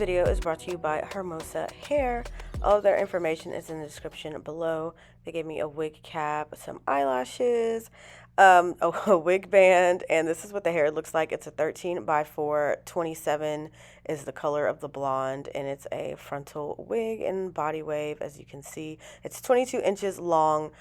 video is brought to you by Hermosa Hair. All of their information is in the description below. They gave me a wig cap, some eyelashes, a wig band, and this is what the hair looks like. It's a 13 by 4, 27 is the color of the blonde, and it's a frontal wig and body wave, as you can see. It's 22 inches long.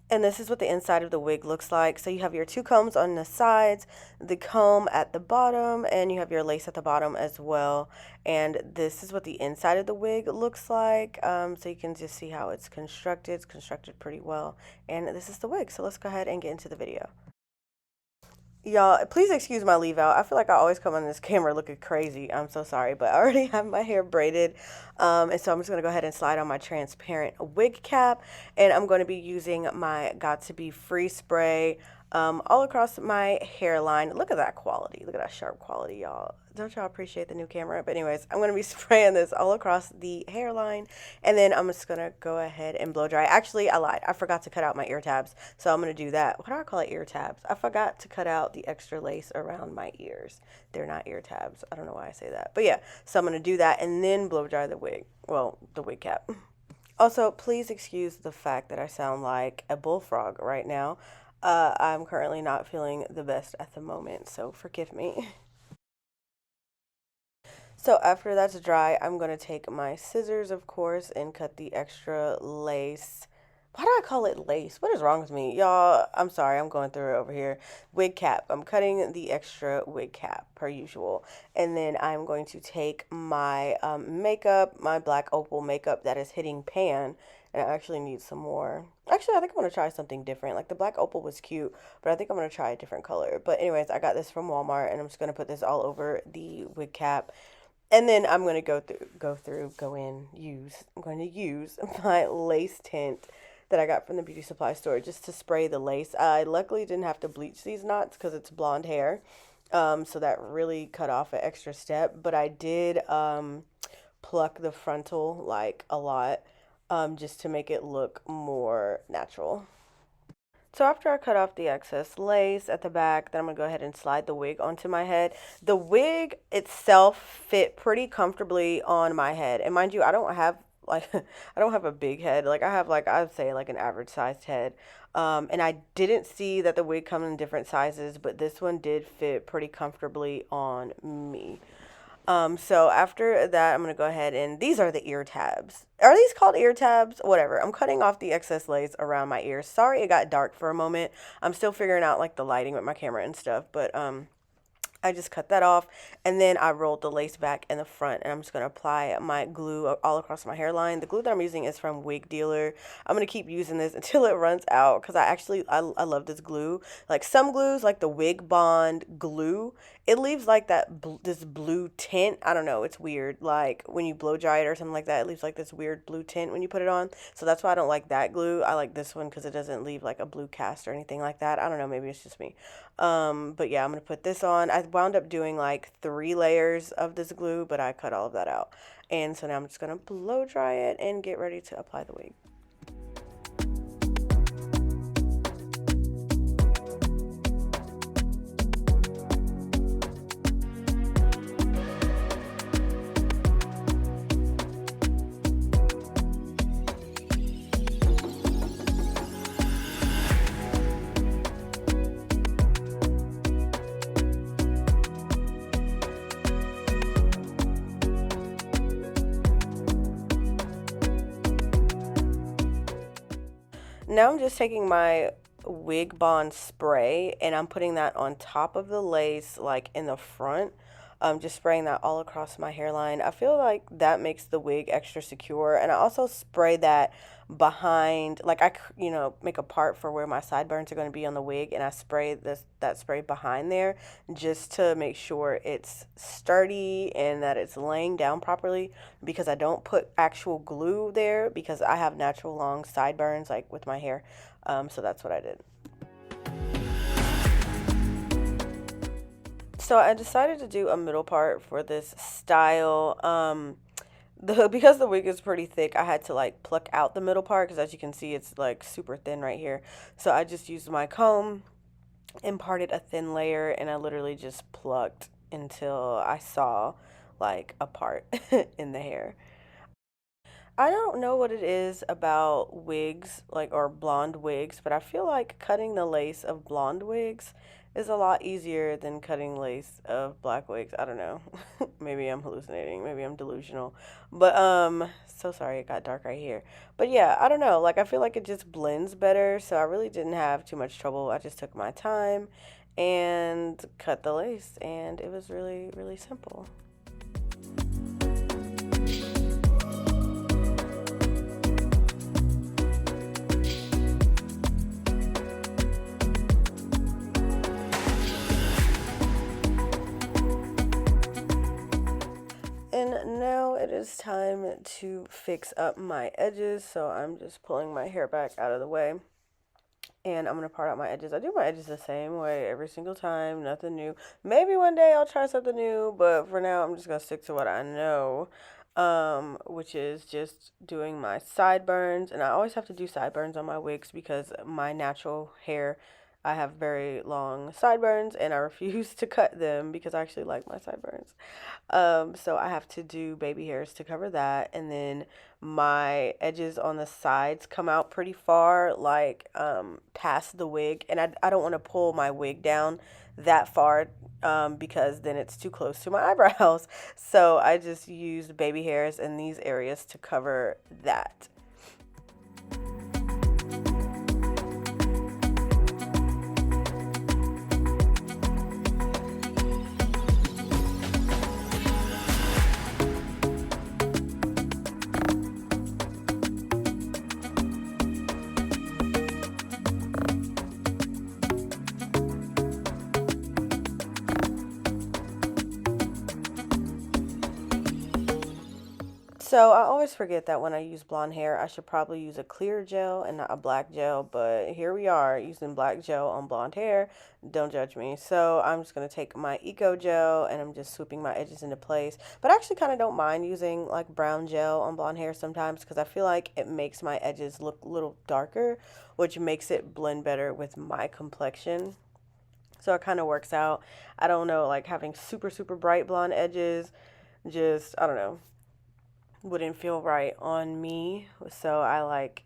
And this is what the inside of the wig looks like. So you have your two combs on the sides, the comb at the bottom, and you have your lace at the bottom as well. And this is what the inside of the wig looks like. So you can just see how it's constructed. It's constructed pretty well. And this is the wig. So let's go ahead and get into the video. Y'all, please excuse my leave out. I feel like I always come on this camera looking crazy. I'm so sorry, but I already have my hair braided. And so I'm just going to go ahead and slide on my transparent wig cap. And I'm going to be using my Got To Be Free spray all across my hairline. Look at that quality. Look at that sharp quality, y'all. Don't y'all appreciate the new camera? But anyways, I'm going to be spraying this all across the hairline. And then I'm just going to go ahead and blow dry. Actually, I lied. I forgot to cut out my ear tabs. So I'm going to do that. What do I call it? Ear tabs. I forgot to cut out the extra lace around my ears. They're not ear tabs. I don't know why I say that. But yeah, so I'm going to do that and then blow dry the wig. Well, the wig cap. Also, please excuse the fact that I sound like a bullfrog right now. I'm currently not feeling the best at the moment, so forgive me. So after that's dry, I'm going to take my scissors, of course, and cut the extra lace. Why do I call it lace? What is wrong with me? Y'all, I'm sorry, I'm going through it over here. Wig cap. I'm cutting the extra wig cap, per usual. And then I'm going to take my makeup, my black opal makeup that is hitting pan. And I actually need some more. Actually, I think I'm going to try something different. Like, the black opal was cute, but I think I'm going to try a different color. But anyways, I got this from Walmart, and I'm just going to put this all over the wig cap. And then I'm going to I'm going to use my lace tint that I got from the beauty supply store just to spray the lace. I luckily didn't have to bleach these knots because it's blonde hair. So that really cut off an extra step. But I did pluck the frontal like a lot just to make it look more natural. So after I cut off the excess lace at the back, then I'm going to go ahead and slide the wig onto my head. The wig itself fit pretty comfortably on my head. And mind you, I don't have a big head. Like, I have I'd say like an average sized head. And I didn't see that the wig comes in different sizes, but this one did fit pretty comfortably on me. So after that, I'm going to go ahead and these are the ear tabs. Are these called ear tabs? Whatever. I'm cutting off the excess lace around my ears. Sorry it got dark for a moment. I'm still figuring out like the lighting with my camera and stuff, but I just cut that off, and then I rolled the lace back in the front, and I'm just going to apply my glue all across my hairline. The glue that I'm using is from Wig Dealer. I'm going to keep using this until it runs out because I love this glue. Like, some glues, like the Wig Bond glue, it leaves like this blue tint. I don't know, it's weird. Like, when you blow dry it or something like that, it leaves like this weird blue tint when you put it on. So that's why I don't like that glue. I like this one because it doesn't leave like a blue cast or anything like that. I don't know, maybe it's just me. But yeah, I'm going to put this on. I wound up doing like 3 layers of this glue, but I cut all of that out. And so now I'm just going to blow dry it and get ready to apply the wig. Now I'm just taking my Wig Bond spray and I'm putting that on top of the lace, like in the front. Just spraying that all across my hairline. I feel like that makes the wig extra secure. And I also spray that behind, like make a part for where my sideburns are going to be on the wig, and I spray that spray behind there just to make sure it's sturdy and that it's laying down properly, because I don't put actual glue there because I have natural long sideburns like with my hair. So that's what I did. So I decided to do a middle part for this style. Because the wig is pretty thick, I had to like pluck out the middle part because, as you can see, it's like super thin right here. So I just used my comb, imparted a thin layer, and I literally just plucked until I saw like a part in the hair. I don't know what it is about wigs, like, or blonde wigs, but I feel like cutting the lace of blonde wigs is a lot easier than cutting lace of black wigs. I don't know. Maybe I'm hallucinating. Maybe I'm delusional. But, so sorry it got dark right here. But yeah, I don't know. Like, I feel like it just blends better. So I really didn't have too much trouble. I just took my time and cut the lace, and it was really, really simple. And now it is time to fix up my edges. So I'm just pulling my hair back out of the way. And I'm going to part out my edges. I do my edges the same way every single time. Nothing new. Maybe one day I'll try something new. But for now, I'm just going to stick to what I know. Which is just doing my sideburns. And I always have to do sideburns on my wigs because my natural hair, I have very long sideburns. And I refuse to cut them because I actually like my sideburns. So I have to do baby hairs to cover that, and then my edges on the sides come out pretty far, like past the wig, and I don't want to pull my wig down that far because then it's too close to my eyebrows. So I just used baby hairs in these areas to cover that. So I always forget that when I use blonde hair, I should probably use a clear gel and not a black gel. But here we are using black gel on blonde hair. Don't judge me. So I'm just going to take my Eco Gel and I'm just swooping my edges into place. But I actually kind of don't mind using like brown gel on blonde hair sometimes because I feel like it makes my edges look a little darker, which makes it blend better with my complexion. So it kind of works out. I don't know, like having super, super bright blonde edges, just, I don't know, wouldn't feel right on me. So I like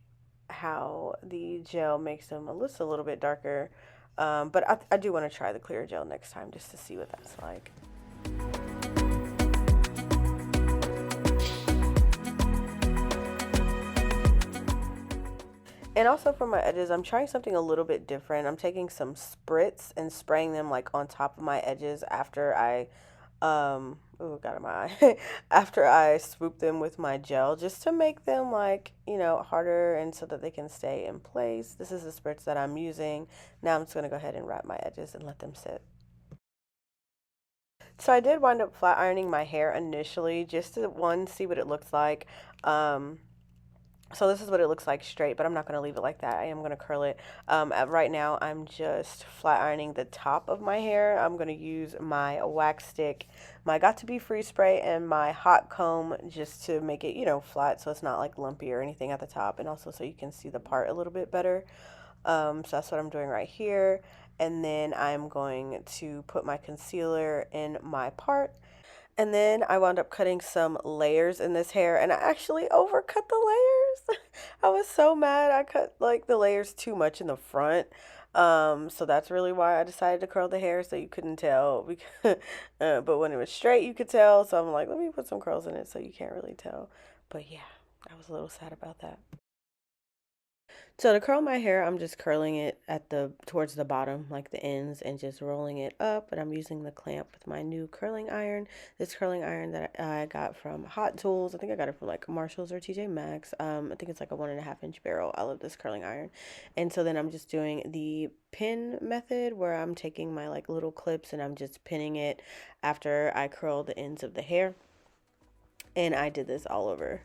how the gel makes them a little bit darker. But I do want to try the clear gel next time just to see what that's like. And also for my edges, I'm trying something a little bit different. I'm taking some spritz and spraying them like on top of my edges after I oh, got in my eye. After I swoop them with my gel just to make them like, you know, harder and so that they can stay in place. This is the spritz that I'm using. Now I'm just going to go ahead and wrap my edges and let them sit. So I did wind up flat ironing my hair initially just to one see what it looks like. So this is what it looks like straight, but I'm not going to leave it like that. I am going to curl it. Right now, I'm just flat ironing the top of my hair. I'm going to use my wax stick, my Got To Be Free spray, and my hot comb just to make it, you know, flat so it's not like lumpy or anything at the top, and also so you can see the part a little bit better. So that's what I'm doing right here. And then I'm going to put my concealer in my part. And then I wound up cutting some layers in this hair, and I actually overcut the layers. I was so mad. I cut like the layers too much in the front. So that's really why I decided to curl the hair so you couldn't tell. Because, but when it was straight, you could tell. So I'm like, let me put some curls in it so you can't really tell. But yeah, I was a little sad about that. So to curl my hair, I'm just curling it at the towards the bottom, like the ends, and just rolling it up. But I'm using the clamp with my new curling iron. This curling iron that I got from Hot Tools. I think I got it from like Marshalls or TJ Maxx. I think it's like a 1.5 inch barrel. I love this curling iron. And so then I'm just doing the pin method where I'm taking my like little clips and I'm just pinning it after I curl the ends of the hair. And I did this all over.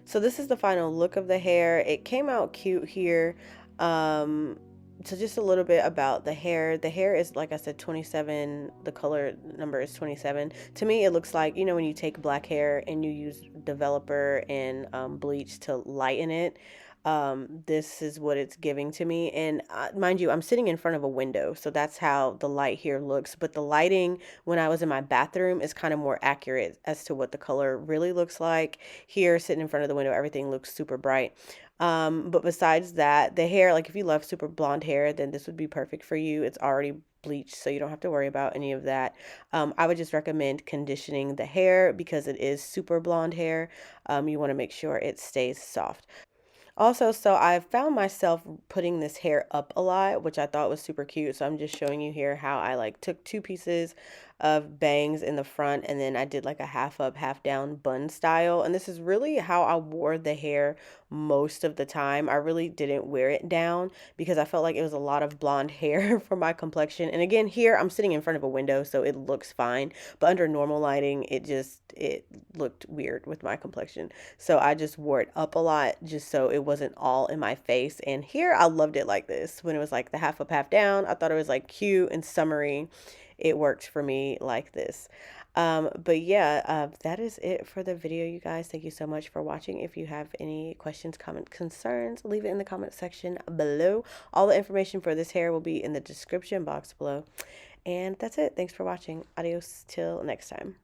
So this is the final look of the hair. It came out cute here. So just a little bit about the hair. The hair is, like I said, 27. The color number is 27. To me, it looks like, you know, when you take black hair and you use developer and bleach to lighten it. This is what it's giving to me. And mind you, I'm sitting in front of a window, so that's how the light here looks. But the lighting when I was in my bathroom is kind of more accurate as to what the color really looks like. Here, sitting in front of the window, everything looks super bright. But besides that, the hair, like if you love super blonde hair, then this would be perfect for you. It's already bleached, so you don't have to worry about any of that. I would just recommend conditioning the hair because it is super blonde hair. You want to make sure it stays soft. Also, so I found myself putting this hair up a lot, which I thought was super cute. So I'm just showing you here how I like took two pieces of bangs in the front and then I did like a half up, half down bun style. And this is really how I wore the hair most of the time. I really didn't wear it down because I felt like it was a lot of blonde hair for my complexion. And again, here I'm sitting in front of a window, so it looks fine. But under normal lighting, it looked weird with my complexion. So I just wore it up a lot just so it wasn't all in my face. And here I loved it like this when it was like the half up, half down. I thought it was like cute and summery. It worked for me like this. But yeah, that is it for the video, you guys. Thank you so much for watching. If you have any questions, comments, concerns, leave it in the comment section below. All the information for this hair will be in the description box below. And that's it. Thanks for watching. Adios till next time.